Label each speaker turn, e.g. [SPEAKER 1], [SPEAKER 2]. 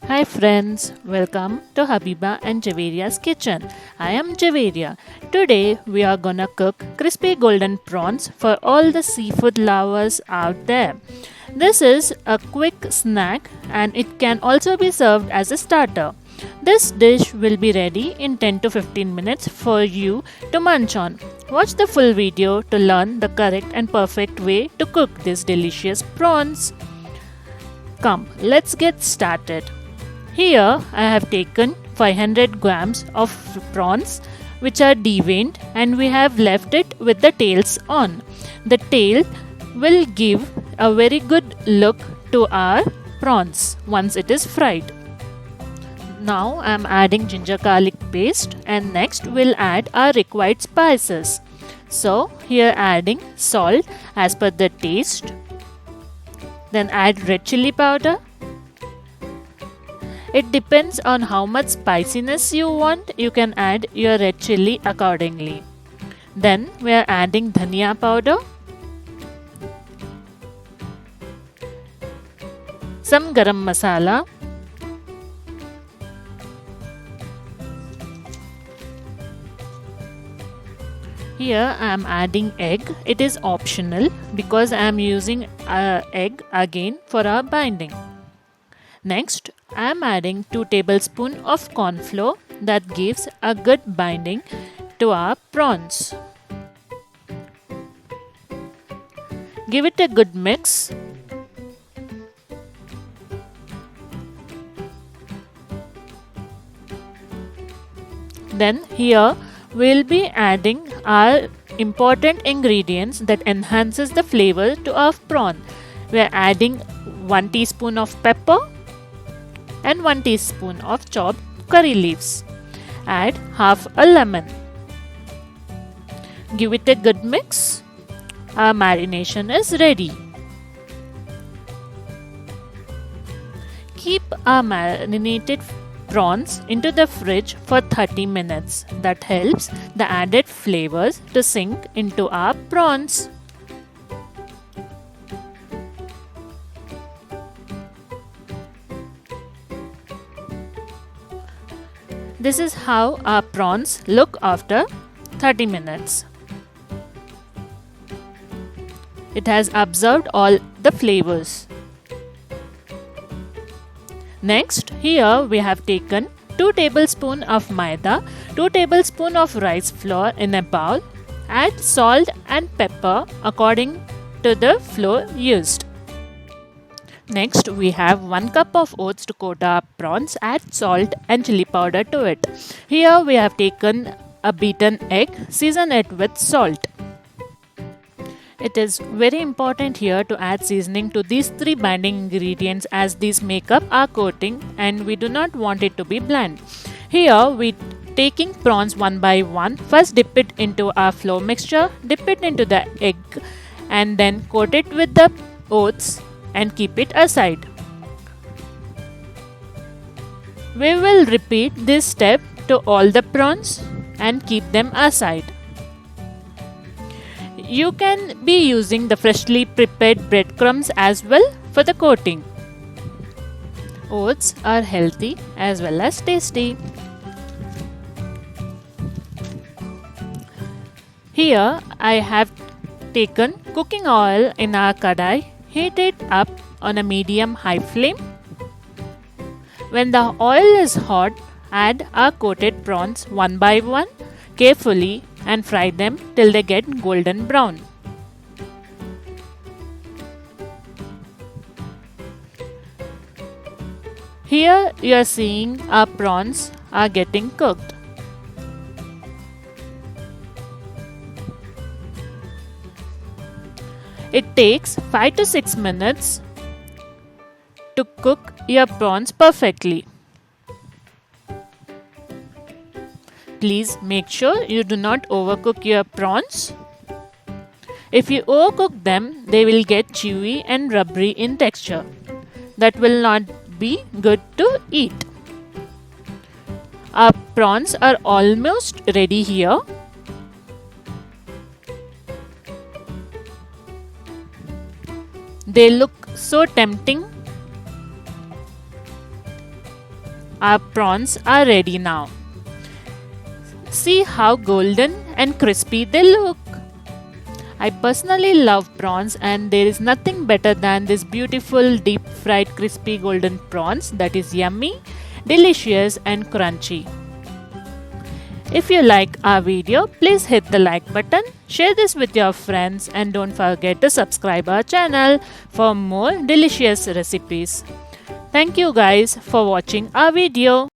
[SPEAKER 1] Hi friends, welcome to Habiba and Javeria's kitchen. I am Javeria. Today we are gonna cook crispy golden prawns for all the seafood lovers out there. This is a quick snack and it can also be served as a starter. This dish will be ready in 10 to 15 minutes for you to munch on. Watch the full video to learn the correct and perfect way to cook these delicious prawns. Come, let's get started. Here I have taken 500 grams of prawns which are deveined and we have left it with the tails on. The tail will give a very good look to our prawns once it is fried. Now I am adding ginger garlic paste and next we'll add our required spices. So here adding salt as per the taste. Then add red chili powder. It depends on how much spiciness you want. You can add your red chili accordingly. Then we are adding dhania powder, some garam masala, here I am adding egg. It is optional because I am using egg again for our binding. Next, I am adding 2 tablespoons of corn flour that gives a good binding to our prawns. Give it a good mix. Then here we'll be adding our important ingredients that enhances the flavor to our prawn. We are adding 1 teaspoon of pepper and 1 teaspoon of chopped curry leaves. Add half a lemon. Give it a good mix. Our marination is ready. Keep our marinated prawns into the fridge for 30 minutes. That helps the added flavors to sink into our prawns. This is how our prawns look after 30 minutes. It has absorbed all the flavors. Next, here we have taken 2 tablespoons of maida, 2 tablespoons of rice flour in a bowl. Add salt and pepper according to the flour used. Next, we have 1 cup of oats to coat our prawns. Add salt and chili powder to it. Here we have taken a beaten egg, season it with salt. It is very important here to add seasoning to these 3 binding ingredients as these make up our coating and we do not want it to be bland. Here we taking prawns one by one. First dip it into our flour mixture, dip it into the egg and then coat it with the oats and keep it aside. We will repeat this step to all the prawns and keep them aside. You can be using the freshly prepared breadcrumbs as well for the coating. Oats are healthy as well as tasty. Here I have taken cooking oil in our kadai. Heat it up on a medium-high flame. When the oil is hot, add our coated prawns one by one carefully and fry them till they get golden brown. Here you are seeing our prawns are getting cooked. It takes 5 to 6 minutes to cook your prawns perfectly. Please make sure you do not overcook your prawns. If you overcook them, they will get chewy and rubbery in texture. That will not be good to eat. Our prawns are almost ready here. They look so tempting. Our prawns are ready now. See how golden and crispy they look. I personally love prawns, and there is nothing better than this beautiful deep fried crispy golden prawns that is yummy, delicious and crunchy. If you like our video, please hit the like button, share this with your friends and don't forget to subscribe our channel for more delicious recipes. Thank you guys for watching our video.